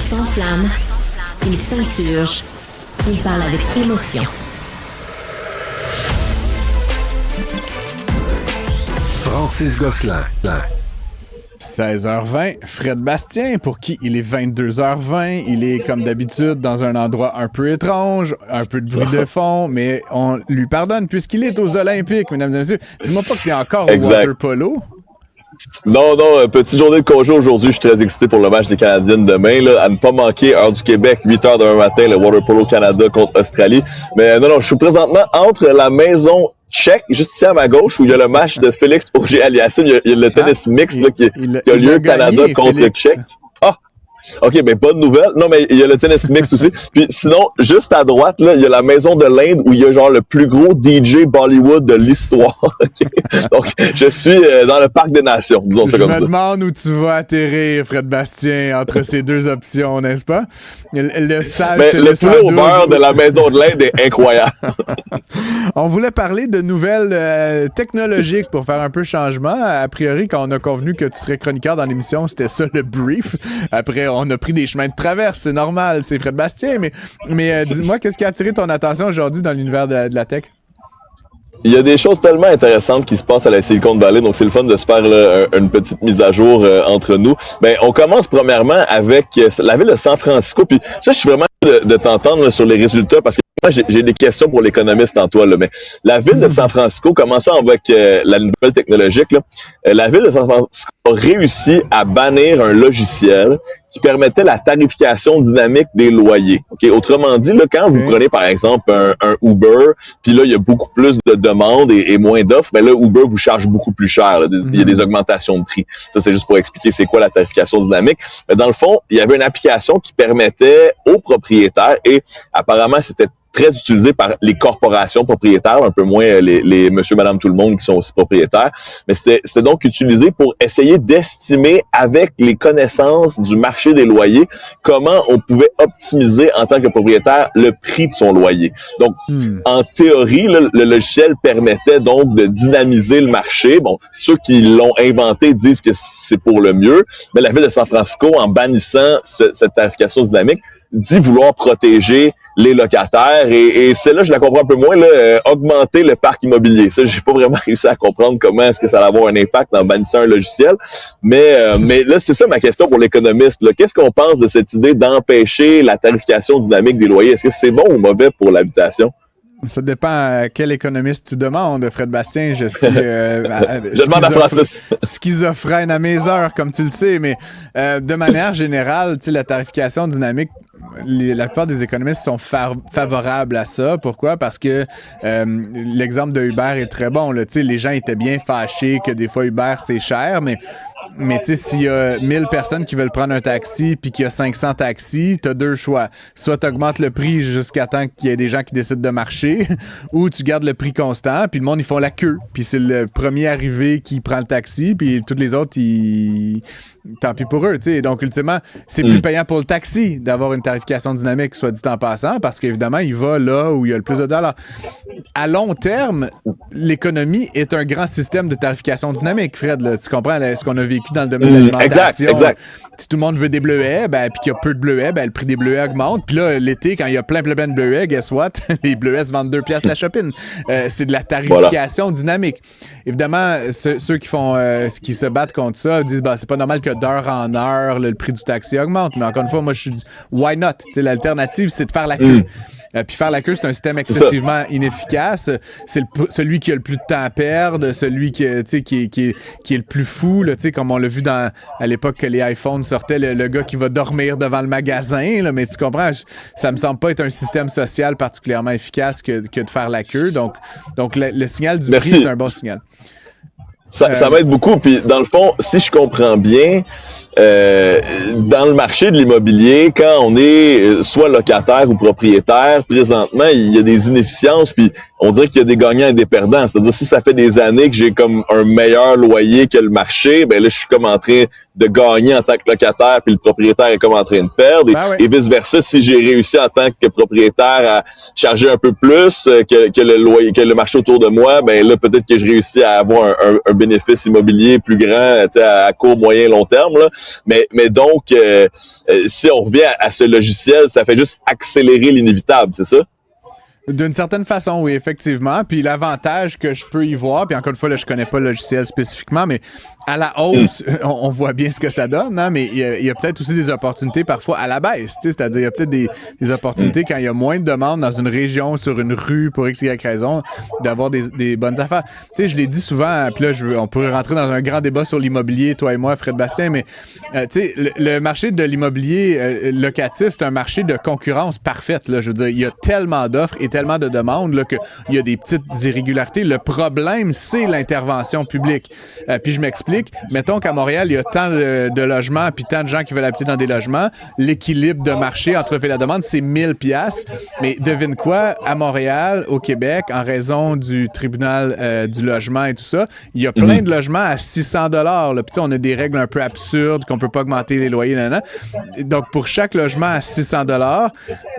s'enflamme, il s'insurge, il parle avec émotion. Francis Gosselin. 16h20, Fred Bastien, pour qui il est 22h20. Il est, comme d'habitude, dans un endroit un peu étrange, un peu de bruit de fond, mais on lui pardonne puisqu'il est aux Olympiques, mesdames et messieurs. Dis-moi pas que t'es encore au water polo. Non, petite journée de congé aujourd'hui. Je suis très excité pour le match des Canadiennes demain. Là, à ne pas manquer, heure du Québec, 8h demain matin, le Water Polo Canada contre Australie. Mais non, je suis présentement entre la maison tchèque, juste ici à ma gauche, où il y a le match de Félix Auger-Aliassime. Il y a le tennis mix là, qui a lieu Canada contre le Tchèque. OK, ben pas de nouvelles. Non, mais il y a le tennis mix aussi. Puis sinon, juste à droite, là, il y a la maison de l'Inde où il y a genre le plus gros DJ Bollywood de l'histoire. Okay? Donc, je suis dans le Parc des Nations, disons ça comme ça. Je me demande où tu vas atterrir, Fred Bastien, entre ces deux options, n'est-ce pas? Le sage mais te le poulet au beurre de la maison de l'Inde est incroyable. On voulait parler de nouvelles technologiques pour faire un peu changement. A priori, quand on a convenu que tu serais chroniqueur dans l'émission, c'était ça le brief. Après, on a pris des chemins de traverse, c'est normal, c'est Fred Bastien, mais dis-moi, qu'est-ce qui a attiré ton attention aujourd'hui dans l'univers de la tech? Il y a des choses tellement intéressantes qui se passent à la Silicon Valley, donc c'est le fun de se faire là, une petite mise à jour entre nous. Ben, on commence premièrement avec la ville de San Francisco, puis ça, je suis vraiment de t'entendre là, sur les résultats, parce que moi, j'ai des questions pour l'économiste en toi, là, mais la ville de San Francisco, commençons avec la nouvelle technologique, là. La ville de San Francisco a réussi à bannir un logiciel qui permettait la tarification dynamique des loyers. Okay? Autrement dit, là, quand vous prenez par exemple un Uber, puis là, il y a beaucoup plus de demandes et moins d'offres, ben là, Uber vous charge beaucoup plus cher. Là. Il y a des augmentations de prix. Ça, c'est juste pour expliquer c'est quoi la tarification dynamique. Mais dans le fond, il y avait une application qui permettait aux propriétaires, et apparemment, c'était très utilisé par les corporations propriétaires, un peu moins les monsieur, madame, tout le monde qui sont aussi propriétaires. Mais c'était donc utilisé pour essayer d'estimer avec les connaissances du marché des loyers comment on pouvait optimiser en tant que propriétaire le prix de son loyer. Donc, en théorie, le logiciel permettait donc de dynamiser le marché. Bon, ceux qui l'ont inventé disent que c'est pour le mieux, mais la ville de San Francisco, en bannissant cette tarification dynamique, dit vouloir protéger les locataires, et celle-là, je la comprends un peu moins, là, augmenter le parc immobilier. Ça, j'ai pas vraiment réussi à comprendre comment est-ce que ça va avoir un impact en bannissant un logiciel. Mais là, c'est ça ma question pour l'économiste. Là. Qu'est-ce qu'on pense de cette idée d'empêcher la tarification dynamique des loyers? Est-ce que c'est bon ou mauvais pour l'habitation? Ça dépend à quel économiste tu demandes, Fred Bastien. Je suis je demande à Francis. Schizophrène à mes heures, comme tu le sais, mais de manière générale, la tarification dynamique, la plupart des économistes sont favorables à ça. Pourquoi? Parce que l'exemple de Uber est très bon. Là. Les gens étaient bien fâchés que des fois Uber c'est cher, mais tu sais, s'il y a 1000 personnes qui veulent prendre un taxi puis qu'il y a 500 taxis, t'as deux choix. Soit t'augmentes le prix jusqu'à temps qu'il y ait des gens qui décident de marcher, ou tu gardes le prix constant, puis le monde, ils font la queue. Puis c'est le premier arrivé qui prend le taxi, puis tous les autres, tant pis pour eux, tu sais. Donc, ultimement, c'est plus payant pour le taxi d'avoir une tarification dynamique, soit dit en passant, parce qu'évidemment, il va là où il y a le plus de dollars. À long terme, l'économie est un grand système de tarification dynamique, Fred. Là. Tu comprends ce qu'on a vécu dans le domaine de l'alimentation? Exact. Si tout le monde veut des bleuets, puis qu'il y a peu de bleuets, le prix des bleuets augmente. Puis là, l'été, quand il y a plein de bleuets, guess what? Les bleuets se vendent 2 piastres la chopine. C'est de la tarification dynamique. Évidemment, ceux qui se battent contre ça disent c'est pas normal que d'heure en heure, le prix du taxi augmente. Mais encore une fois, moi, je suis why not? T'sais, l'alternative, c'est de faire la queue. Puis faire la queue, c'est un système excessivement inefficace. C'est celui qui a le plus de temps à perdre, celui qui est le plus fou, là, comme on l'a vu à l'époque que les iPhones sortaient, le gars qui va dormir devant le magasin. Là, mais tu comprends, ça me semble pas être un système social particulièrement efficace que de faire la queue. Donc le signal du prix est un bon signal. Ça m'aide beaucoup. Puis dans le fond, si je comprends bien, dans le marché de l'immobilier, quand on est soit locataire ou propriétaire, présentement, il y a des inefficiences, puis on dirait qu'il y a des gagnants et des perdants. C'est-à-dire, si ça fait des années que j'ai comme un meilleur loyer que le marché, ben là, je suis comme en train de gagner en tant que locataire, puis le propriétaire est comme en train de perdre. Et vice-versa, si j'ai réussi en tant que propriétaire à charger un peu plus que le loyer, que le marché autour de moi, ben là, peut-être que je réussis à avoir un bénéfice immobilier plus grand, à court, moyen, long terme, là. Mais donc, si on revient à ce logiciel, ça fait juste accélérer l'inévitable, c'est ça? D'une certaine façon, oui, effectivement. Puis l'avantage que je peux y voir, puis encore une fois, là, je connais pas le logiciel spécifiquement, mais à la hausse, on voit bien ce que ça donne, hein, mais il y a peut-être aussi des opportunités parfois à la baisse, c'est-à-dire il y a peut-être des opportunités quand il y a moins de demandes dans une région, sur une rue, pour X, Y raison, d'avoir des bonnes affaires. Tu sais, je l'ai dit souvent, puis là, on pourrait rentrer dans un grand débat sur l'immobilier, toi et moi, Fred Bastien, mais tu sais, le marché de l'immobilier locatif, c'est un marché de concurrence parfaite, là. Je veux dire, il y a tellement d'offres et tellement de demandes là, qu'il y a des petites irrégularités. Le problème, c'est l'intervention publique. Puis je m'explique. Mettons qu'à Montréal, il y a tant de logements puis tant de gens qui veulent habiter dans des logements. L'équilibre de marché entre l'offre et la demande, c'est 1000 $. Mais devine quoi? À Montréal, au Québec, en raison du tribunal du logement et tout ça, il y a plein de logements à 600 $. Puis on a des règles un peu absurdes qu'on peut pas augmenter les loyers. Donc, pour chaque logement à 600 $,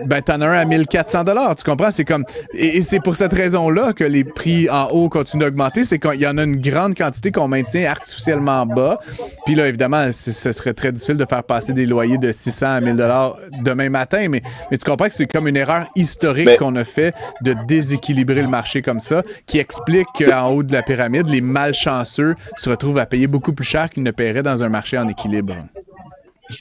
ben, t'en as un à 1400 $. Tu comprends? C'est comme... Et c'est pour cette raison-là que les prix en haut continuent d'augmenter. C'est qu'il y en a une grande quantité qu'on maintient artificiellement bas. Puis là, évidemment, ce serait très difficile de faire passer des loyers de 600 à 1000 $ demain matin. Mais tu comprends que c'est comme une erreur historique qu'on a fait de déséquilibrer le marché comme ça, qui explique qu'en haut de la pyramide, les malchanceux se retrouvent à payer beaucoup plus cher qu'ils ne paieraient dans un marché en équilibre.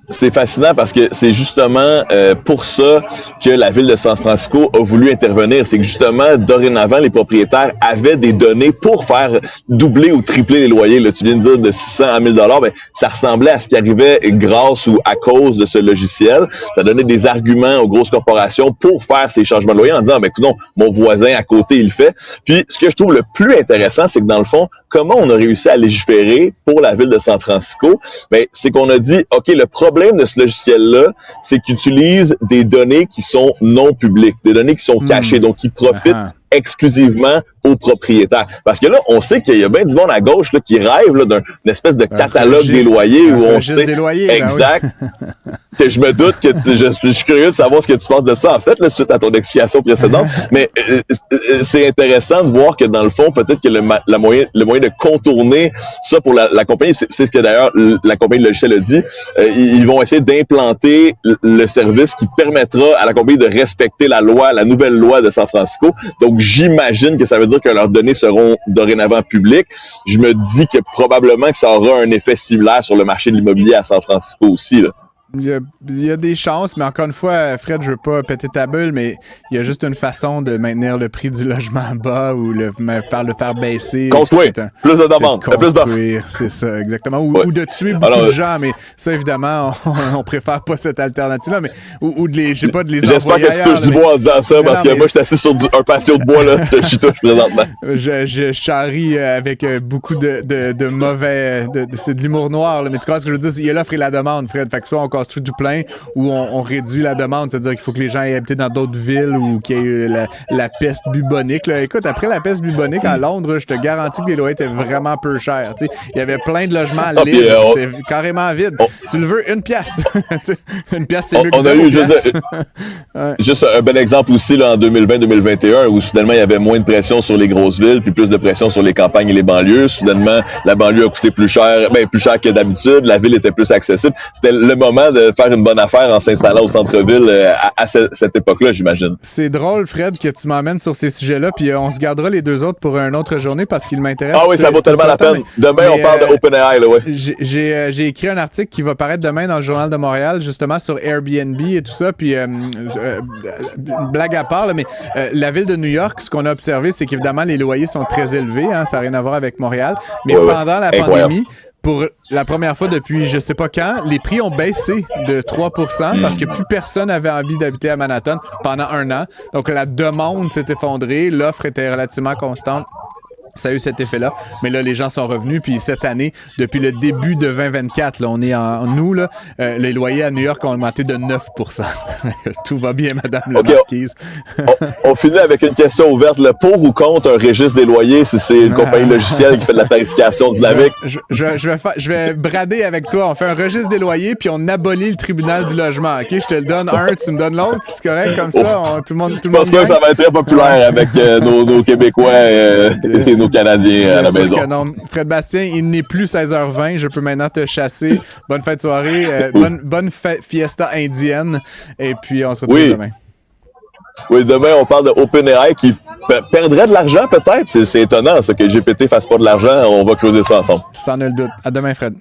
C'est fascinant parce que c'est justement pour ça que la ville de San Francisco a voulu intervenir. C'est que justement, dorénavant, les propriétaires avaient des données pour faire doubler ou tripler les loyers. Là, tu viens de dire de 600 à 1000 $, ben, ça ressemblait à ce qui arrivait grâce ou à cause de ce logiciel. Ça donnait des arguments aux grosses corporations pour faire ces changements de loyer en disant, ben, écoute, non, mon voisin à côté, il le fait. Puis, ce que je trouve le plus intéressant, c'est que dans le fond, comment on a réussi à légiférer pour la ville de San Francisco? Ben, c'est qu'on a dit, OK, le problème de ce logiciel-là, c'est qu'il utilise des données qui sont non publiques, des données qui sont cachées, donc qui profitent exclusivement aux propriétaires. Parce que là, on sait qu'il y a bien du monde à gauche là, qui rêve là, d'une espèce de catalogue des loyers où on sait... Des loyers, exact. Que je me doute que je suis curieux de savoir ce que tu penses de ça, en fait, là, suite à ton explication précédente. Mais c'est intéressant de voir que, dans le fond, peut-être que le moyen de contourner ça pour la compagnie, c'est ce que d'ailleurs la compagnie de logiciel a dit, ils vont essayer d'implanter le service qui permettra à la compagnie de respecter la loi, la nouvelle loi de San Francisco. Donc, j'imagine que ça veut dire que leurs données seront dorénavant publiques. Je me dis que probablement que ça aura un effet similaire sur le marché de l'immobilier à San Francisco aussi, là. Il y a des chances, mais encore une fois, Fred, je veux pas péter ta bulle, mais il y a juste une façon de maintenir le prix du logement bas ou le faire baisser. Construire. Plus de demandes. Plus d'offres. C'est ça, exactement. Ou de tuer beaucoup de gens, mais ça, évidemment, on préfère pas cette alternative-là, mais ou de les, je sais pas, de les envoyer ailleurs. J'espère que tu touches du bois en disant ça, parce que moi, je suis assis sur un patio de bois, là, je touche présentement. Je charrie avec beaucoup de mauvais... c'est de l'humour noir, là, mais tu vois ce que je veux dire? Il y a l'offre et la demande, Fred. Fait que soit on construit tout plein ou on réduit la demande, c'est-à-dire qu'il faut que les gens aient habité dans d'autres villes ou qu'il y ait eu la peste bubonique. Là. Écoute, après la peste bubonique à Londres, je te garantis que les loyers étaient vraiment peu chers. T'sais. Il y avait plein de logements libres, c'était carrément vide. Tu le veux, une pièce. Une pièce, c'est mieux que ça. On a eu juste un bel exemple aussi là, en 2020-2021 où soudainement il y avait moins de pression sur les grosses villes puis plus de pression sur les campagnes et les banlieues. Soudainement, la banlieue a coûté plus cher que d'habitude. La ville était plus accessible. C'était le moment de faire une bonne affaire en s'installant au centre-ville à cette époque-là, j'imagine. C'est drôle, Fred, que tu m'emmènes sur ces sujets-là, puis on se gardera les deux autres pour une autre journée parce qu'ils m'intéressent. Ah oui, ça vaut tellement la peine. Demain, on parle de OpenAI, là, ouais. J'ai écrit un article qui va paraître demain dans le Journal de Montréal, justement, sur Airbnb et tout ça, puis blague à part, là, mais la ville de New York, ce qu'on a observé, c'est qu'évidemment, les loyers sont très élevés, hein, ça n'a rien à voir avec Montréal, mais pendant la pandémie, pour la première fois depuis je sais pas quand, les prix ont baissé de 3% parce que plus personne avait envie d'habiter à Manhattan pendant un an. Donc la demande s'est effondrée, l'offre était relativement constante. Ça a eu cet effet-là. Mais là, les gens sont revenus. Puis cette année, depuis le début de 2024, là, on est en nous, là, les loyers à New York ont augmenté de 9%. Tout va bien, madame la marquise. on finit avec une question ouverte. Le pour ou contre un registre des loyers si c'est une compagnie logicielle qui fait de la tarification dynamique? Je vais brader avec toi. On fait un registre des loyers puis on abolit le tribunal du logement. OK? Je te le donne un, tu me donnes l'autre. C'est correct comme ça? Tout le monde Je pense que ça va être très populaire avec nos Québécois et nos Canadiens à la Bien sûr maison. que non. Fred Bastien, il n'est plus 16h20. Je peux maintenant te chasser. Bonne fête de soirée. Bonne fiesta indienne. Et puis, on se retrouve demain. Oui, demain, on parle de OpenAI qui perdrait de l'argent, peut-être. C'est étonnant, ça, que GPT fasse pas de l'argent. On va creuser ça ensemble. Sans nul doute. À demain, Fred.